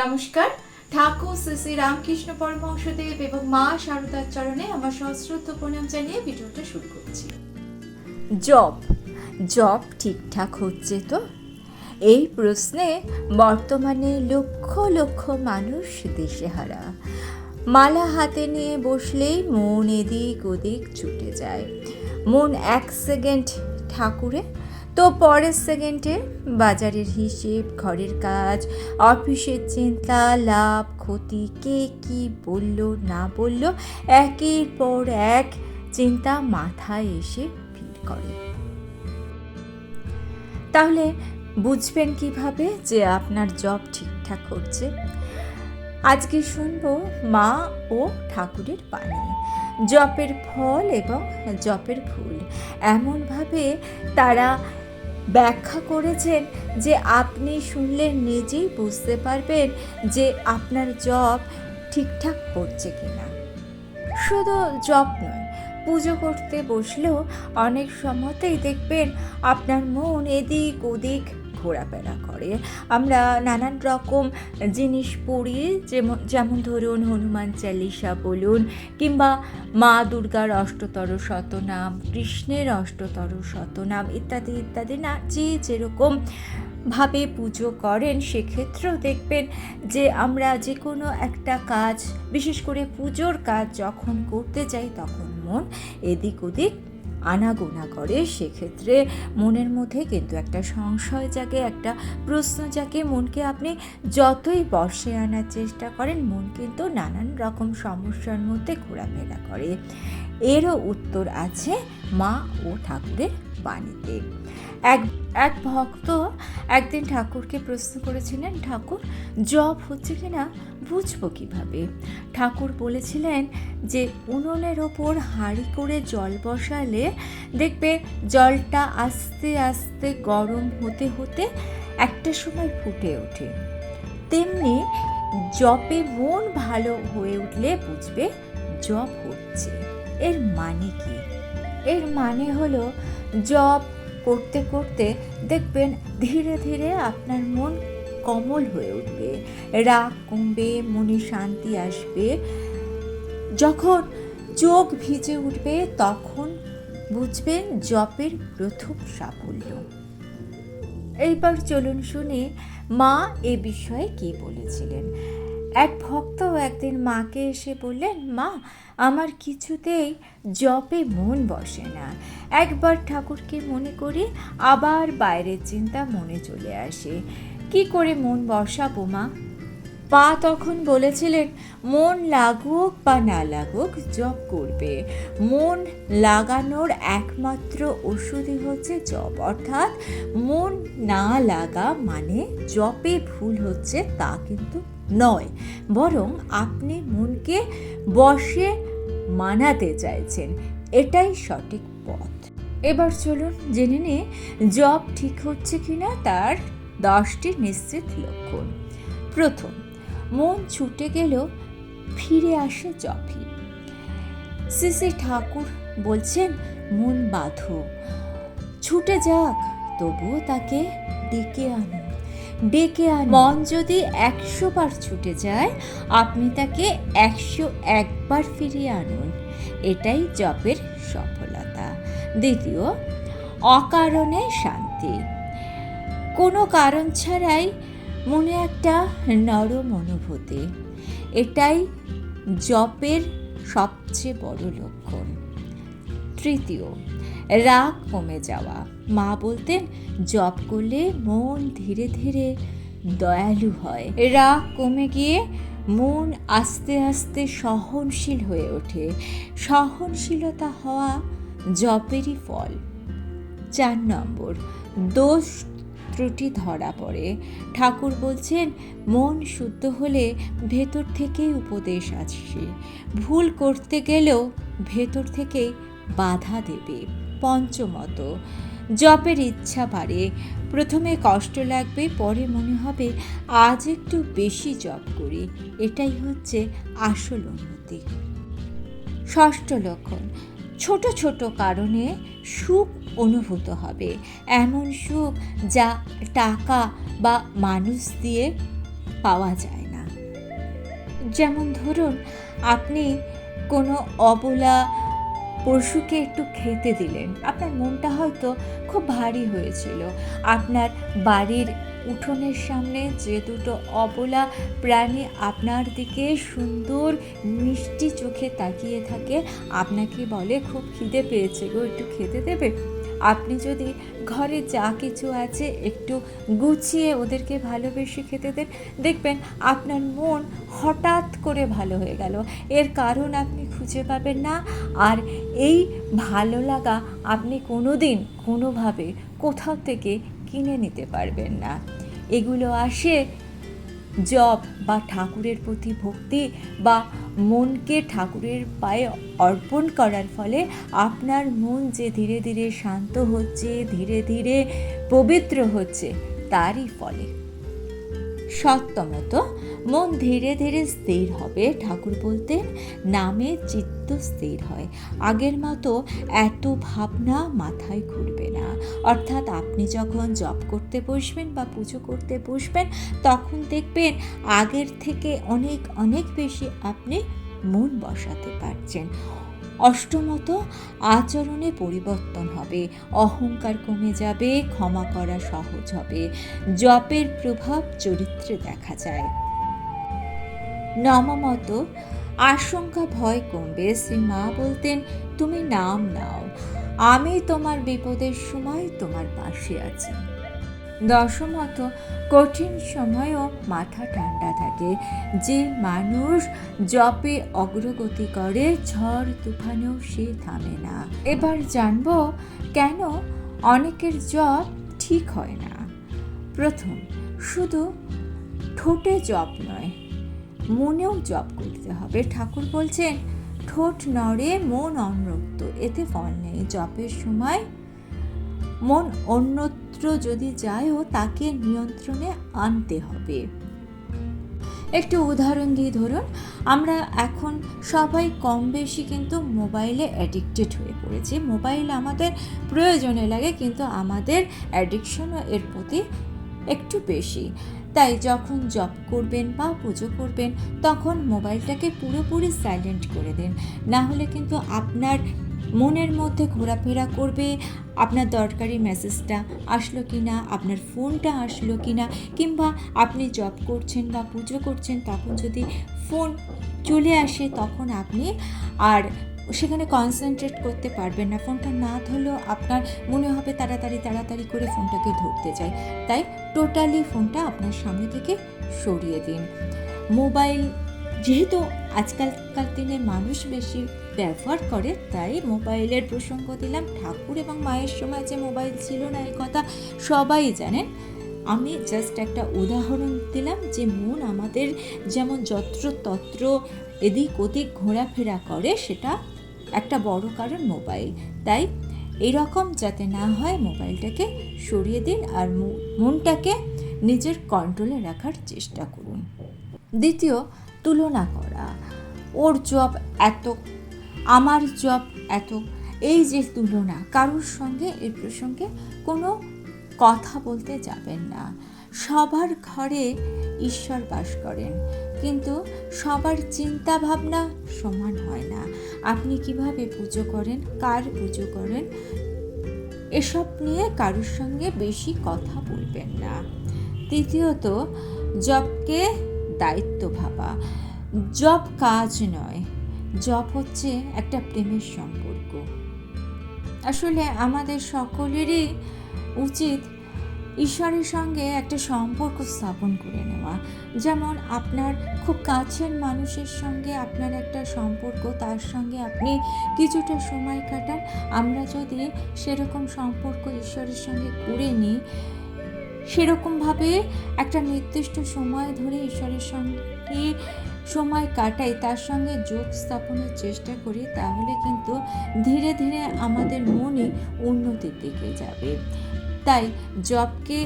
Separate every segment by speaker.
Speaker 1: নমস্কার। ঠাকুর শ্রী শ্রী রামকৃষ্ণ পরমহংসদেব এবং মা শারদার চরণে আমার সশ্রদ্ধ প্রণাম জানিয়ে ভিডিওটা শুরু করছি।
Speaker 2: জব ঠিকঠাক হচ্ছে তো? এই প্রশ্নে বর্তমানে লক্ষ লক্ষ মানুষ দিশেহারা। মালা হাতে নিয়ে বসলেই মন এদিক ওদিক ছুটে যায়। মন এক সেকেন্ড ঠাকুরে, তো পরের সেকেন্ডে বাজারের হিসেব, ঘরের কাজ, অফিসের চিন্তা, লাভ ক্ষতি, কে কি বলল না বলল, একের পর এক চিন্তা মাথায় এসে ভিড় করে। তাহলে বুঝবেন কিভাবে যে আপনার জব ঠিকঠাক হচ্ছে? আজকে শুনবো মা ও ঠাকুরের বাণী, জপের ফল এবং জপের ভুল। এমনভাবে তারা ব্যাখ্যা করেছেন যে আপনি শুনলে নিজেই বুঝতে পারবেন যে আপনার জপ ঠিকঠাক করছে কিনা। শুধু জপ নয়, পুজো করতে বসলেও অনেক সময়তেই দেখবেন আপনার মন এদিক ওদিক ঘোরাফেরা করে। আমরা নানান রকম জিনিস পড়ি, যেমন ধরুন হনুমান চালিসা বলুন, কিংবা মা দুর্গার অষ্টতর শতনাম, কৃষ্ণের অষ্টতর শতনাম ইত্যাদি ইত্যাদি, না যে যেরকম ভাবে পুজো করেন সেক্ষেত্রেও দেখবেন যে আমরা যে কোনো একটা কাজ, বিশেষ করে পুজোর কাজ যখন করতে যাই তখন মন এদিক ওদিক আনাগোনা করে। সেক্ষেত্রে মনের মধ্যে কিন্তু একটা সংশয় জাগে, একটা প্রশ্ন জাগে। মনকে আপনি যতই বশে আনার চেষ্টা করেন, মন কিন্তু নানান রকম সমস্যার মধ্যে ঘোরাফেরা করে। এরও উত্তর আছে মা ও ঠাকুরের বাণীতে। এক ভক্ত একদিন ঠাকুরকে প্রশ্ন করেছিলেন, ঠাকুর জপ হচ্ছে কিনা বুঝবো কিভাবে? ঠাকুর বলেছিলেন যে উনুনের ওপর হাঁড়ি করে জল বসালে দেখবে জলটা আস্তে আস্তে গরম হতে হতে একটা সময় ফুটে ওঠে। তেমনি জপে মন ভালো হয়ে উঠলে বুঝবে জপ হচ্ছে। এর মানে কি? এর মানে হলো জপ করতে করতে দেখবেন ধীরে ধীরে আপনার মন কোমল হয়ে উঠবে, রাগ কমবে, মনে শান্তি আসবে। যখন চোখ ভিজে উঠবে তখন বুঝবেন জপের প্রথম সাফল্য। এইবার চলুন শুনে মা এ বিষয়ে কি বলেছিলেন। এক ভক্ত একদিন মাকে এসে বললেন, মা আমার কিছুতেই জপে মন বসে না। একবার ঠাকুরকে মনে করি, আবার বাইরের চিন্তা মনে চলে আসে। কি করে মন বসাবো মা? মা তখন বলেছিলেন, মন লাগুক বা না লাগুক জপ করবে। মন লাগানোর একমাত্র ওষুধই হচ্ছে জপ। অর্থাৎ মন না লাগা মানে জপে ভুল হচ্ছে তা কিন্তু নয়, বরং আপনি মনকে বশে মানাতে চাইছেন। এটাই সঠিক পথ। এবার চলুন জেনে নে জপ ঠিক হচ্ছে কিনা তার 10টি নিশ্চিত লক্ষণ। প্রথম, মন ছুটে গেলেও ফিরে আসে জপই। শ্রী শ্রী ঠাকুর বলছেন, মন বাঁধো, ছুটে যাক, তবুও তাকে ডেকে আনো। মন যদি 100 বার ছুটে যায়, আপনি তাকে 101 বার ফিরিয়ে আনুন। এটাই জপের সফলতা। দ্বিতীয়, অকারণে শান্তি। কোনো কারণ ছাড়াই মনে একটা নরম অনুভূতি, এটাই জপের সবচেয়ে বড় লক্ষণ। তৃতীয়, রাগ কমে যাওয়া। মা বলতেন, জপ করলে মন ধীরে ধীরে দয়ালু হয়। রাগ কমে গিয়ে মন আস্তে আস্তে সহনশীল হয়ে ওঠে। সহনশীলতা হওয়া জপেরই ফল। 4 নম্বর, দোষ ত্রুটি ধরা পড়ে। ঠাকুর বলছেন, মন শুদ্ধ হলে ভেতর থেকেই উপদেশ আসে। ভুল করতে গেলেও ভেতর থেকেই বাধা দেবে। পঞ্চমত, জপের ইচ্ছা বাড়ে। প্রথমে কষ্ট লাগবে, পরে মনে হবে আজ একটু বেশি জপ করি। এটাই হচ্ছে আসল উন্নতি। ষষ্ঠ লক্ষণ, ছোট ছোট কারণে সুখ অনুভূত হবে। এমন সুখ যা টাকা বা মানুষ দিয়ে পাওয়া যায় না। যেমন ধরুন, আপনি কোনো অবলা পশুকে একটু খেতে দিলেন, আপনার মনটা হয়তো খুব ভারী হয়েছিল। আপনার বাড়ির উঠোনের সামনে যে দুটো অবলা প্রাণী আপনার দিকে সুন্দর মিষ্টি চোখে তাকিয়ে থাকে, আপনাকে বলে খুব খিদে পেয়েছে গো, একটু খেতে দেবে? আপনি যদি ঘরে যা কিছু আছে একটু গুছিয়ে ওদেরকে ভালোবেসে খেতে দেন, দেখবেন আপনার মন হঠাৎ করে ভালো হয়ে গেল। এর কারণ আপনি খুঁজে পাবেন না, আর এই ভালো লাগা আপনি কোনোদিন কোনোভাবে কোথাও থেকে কিনে নিতে পারবেন না। এগুলো আসে জপ বা ঠাকুরের প্রতি ভক্তি বা মনকে ঠাকুরের পায়ে অর্পণ করার ফলে আপনার মন যে ধীরে ধীরে শান্ত হচ্ছে, ধীরে ধীরে পবিত্র হচ্ছে, তারই ফলে। সত্যমত মন ধীরে ধীরে স্থির হবে। ঠাকুর বলতেন, নামে চিত্ত স্থির হয়। আগের মতো এত ভাবনা মাথায় ঘুরবে না। অর্থাৎ আপনি যখন জপ করতে বসবেন বা পুজো করতে বসবেন, তখন দেখবেন আগের থেকে অনেক অনেক বেশি আপনি মন বসাতে পারছেন। অষ্টমত, আচরণে পরিবর্তন হবে, অহংকার কমে যাবে, ক্ষমা করা সহজ হবে। জপের প্রভাব চরিত্রে দেখা যায়। নবমত, আশঙ্কা ভয় কমবে। শ্রী মা বলতেন, তুমি নাম নাও, আমি তোমার বিপদের সময় তোমার পাশে আছি। দশমত, কঠিন সময়ও মাথা ঠান্ডা থাকে। যে মানুষ জপে অগ্রগতি করে, ঝড় তুফানেও সে থামে না। এবার জানবো কেন অনেকের জপ ঠিক হয় না। প্রথম, শুধু ঠোঁটে জপ নয়, মনেও জপ করতে হবে। ঠাকুর বলছেন, ঠোঁট নড়ে মন অন্যত্র, এতে ফল নেই। জপের সময় মন অন্যত্র যদি যায়ও, তাকে নিয়ন্ত্রণে আনতে হবে। একটু উদাহরণ দিয়ে ধরুন, আমরা এখন সবাই কম বেশি কিন্তু মোবাইলে অ্যাডিক্টেড হয়ে পড়েছি। মোবাইল আমাদের প্রয়োজনে লাগে, কিন্তু আমাদের অ্যাডিকশনও এর প্রতি একটু বেশি। তাই যখন জপ করবেন বা পুজো করবেন, তখন মোবাইলটাকে পুরোপুরি সাইলেন্ট করে দিন। না হলে কিন্তু আপনার মনের মধ্যে ঘোরাফেরা করবে, আপনার দরকারি মেসেজটা আসলো কি না, আপনার ফোনটা আসলো কি না, কিংবা আপনি জব করছেন বা পুজো করছেন, তখন যদি ফোন চলে আসে, তখন আপনি আর সেখানে কনসেন্ট্রেট করতে পারবেন না। ফোনটা না ধরলেও আপনার মনে হবে তাড়াতাড়ি করে ফোনটাকে ধরতে চাই। তাই টোটালি ফোনটা আপনার সামনে থেকে সরিয়ে দিন। মোবাইল যেহেতু আজকালকার দিনে মানুষ বেশি ব্যবহার করে, তাই মোবাইলের প্রসঙ্গ দিলাম। ঠাকুর এবং মায়ের সময় যে মোবাইল ছিল না, এই কথা সবাই জানেন। আমি জাস্ট একটা উদাহরণ দিলাম যে মন আমাদের যেমন যত্রতত্র এদিক ওদিক ঘোরাফেরা করে, সেটা একটা বড় কারণ মোবাইল। তাই এরকম যাতে না হয়, মোবাইলটাকে সরিয়ে দিন আর মনটাকে নিজের কন্ট্রোলে রাখার চেষ্টা করুন। দ্বিতীয়, তুলনা করা। ওর জব এত, আমার জব এত, এই যে তুলনা, কারোর সঙ্গে এর প্রসঙ্গে কোনো কথা বলতে যাবেন না। সবার ঘরে ঈশ্বর বাস করেন, কিন্তু সবার চিন্তা ভাবনা সমান হয় না। আপনি কিভাবে পুজো করেন, কার পুজো করেন, এসব নিয়ে কারোর সঙ্গে বেশি কথা বলবেন না। তৃতীয়ত, জবকে দায়িত্ব ভাবা। জব কাজ নয়, জব হচ্ছে একটা প্রেমের সম্পর্ক। আসলে আমাদের সকলেরই উচিত ঈশ্বরের সঙ্গে একটা সম্পর্ক স্থাপন করে নেওয়া। যেমন আপনার খুব কাছের মানুষের সঙ্গে আপনার একটা সম্পর্ক, তার সঙ্গে আপনি কিছুটা সময় কাটান। আমরা যদি সেরকম সম্পর্ক ঈশ্বরের সঙ্গে করে নিই, সেরকমভাবে একটা নির্দিষ্ট সময় ধরে ঈশ্বরের সঙ্গে সময় কাটাই, তার সঙ্গে যোগ স্থাপনের চেষ্টা করি, তাহলে কিন্তু ধীরে ধীরে আমাদের মনে উন্নতির দিকে যাবে। তাই জবকে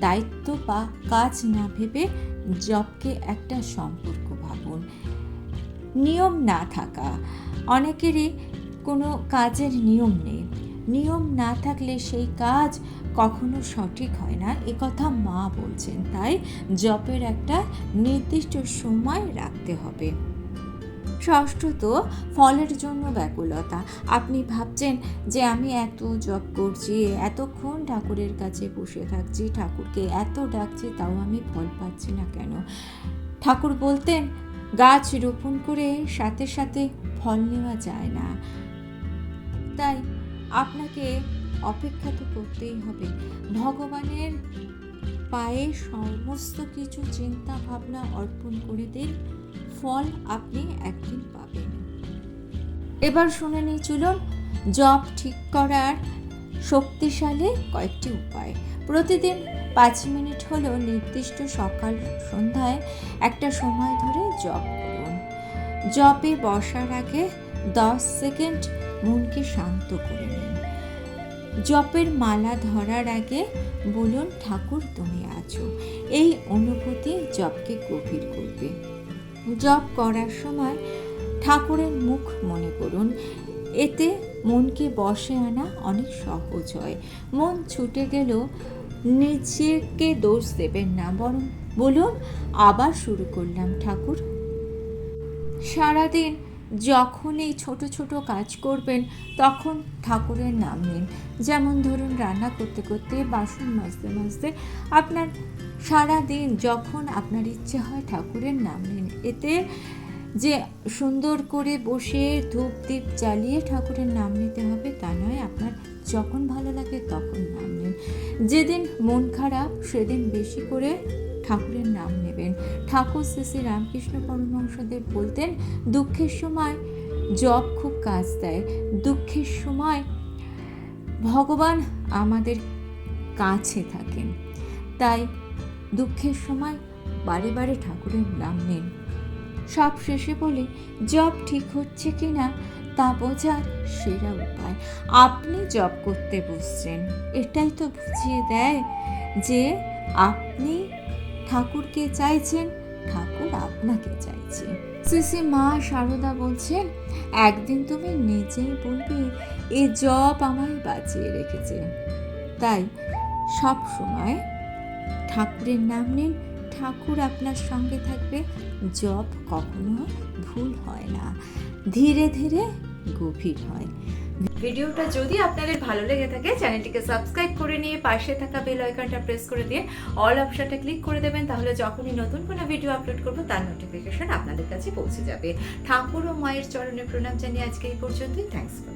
Speaker 2: দায়িত্ব বা কাজ না ভেবে জবকে একটা সম্পর্ক ভাবুন। নিয়ম না থাকা, অনেকেরই কোনো কাজের নিয়ম নেই। নিয়ম না থাকলে সেই কাজ কখনো সঠিক হয় না, একথা মা বলছেন। তাই জপের একটা নির্দিষ্ট সময় রাখতে হবে। ষষ্ঠত, ফলের জন্য ব্যাকুলতা। আপনি ভাবছেন যে আমি এত জপ করছি, এতক্ষণ ঠাকুরের কাছে বসে থাকছি, ঠাকুরকে এত ডাকছি, তাও আমি ফল পাচ্ছি না কেন? ঠাকুর বলতেন গাছ রোপণ করে সাথে সাথে ফল নেওয়া যায় না। তাই আপনাকে অপেক্ষা তো করতেই হবে। ভগবানের পায়ে সমস্ত কিছু চিন্তা ভাবনা অর্পণ করে দিন, ফল আপনি একদিন পাবেন। এবার শুনে নিই, চলুন জপ ঠিক করার শক্তিশালী কয়েকটি উপায়। প্রতিদিন 5 মিনিট হলেও নির্দিষ্ট সকাল সন্ধ্যায় একটা সময় ধরে জপ করুন। জপে বসার আগে 10 সেকেন্ড মনকে শান্ত করে নিন। জপের মালা ধরার আগে বলুন, ঠাকুর তুমি আছো। এই অনুভূতি জপকে গভীর করবে। জপ করার সময় ঠাকুরের মুখ মনে করুন, এতে মনকে বশে আনা অনেক সহজ হয়। মন ছুটে গেলেও নিজেকে দোষ দেবেন না, বরং বলুন, আবার শুরু করলাম ঠাকুর। সারাদিন যখন এই ছোট ছোট কাজ করবেন তখন ঠাকুরের নাম নিন। যেমন ধরুন, রান্না করতে করতে, বাসন মাজতে মাজতে, আপনার সারাদিন যখন আপনার ইচ্ছে হয় ঠাকুরের নাম নিন। এতে যে সুন্দর করে বসে ধূপ দীপ জ্বালিয়ে ঠাকুরের নাম নিতে হবে তা নয়, আপনার যখন ভালো লাগে তখন নাম নিন। যেদিন মন খারাপ সেদিন বেশি করে ঠাকুরের নাম নেবেন। ঠাকুর শ্রী শ্রী রামকৃষ্ণ পরমহংসদেব বলতেন, দুঃখের সময় জপ খুব কাজ দেয়। দুঃখের সময় ভগবান আমাদের কাছে থাকেন। তাই দুঃখের সময় বারে বারে ঠাকুরের নাম নিন। সব শেষে বলি, জপ ঠিক হচ্ছে কি না তা বোঝার সেরা উপায়, আপনি জপ করতে বসছেন, এটাই তো বুঝিয়ে দেয় যে আপনি ঠাকুরকে চাইছেন, ঠাকুর আপনাকে চাইছে। শ্রী শ্রী মা শারদা বলছেন, একদিন তুমি নিজেই বলবে এ জপ আমায় বাঁচিয়ে রেখেছে। তাই সব সময় ঠাকুরের নাম নিন, ঠাকুর আপনার সঙ্গে থাকবে। জপ কখনো ভুল হয় না, ধীরে ধীরে গভীর হয়।
Speaker 1: ভিডিওটা যদি আপনাদের ভালো লেগে থাকে চ্যানেলটিকে সাবস্ক্রাইব করে নিয়ে পাশে থাকা বেল আইকনটা প্রেস করে দিয়ে অল অপশনটা ক্লিক করে দেবেন, তাহলে যখনই নতুন কোনো ভিডিও আপলোড করব তার নোটিফিকেশন আপনাদের কাছে পৌঁছে যাবে। ঠাকুর ও মায়ের চরণে প্রণাম জানিয়ে আজকে এই পর্যন্তই। Thanks for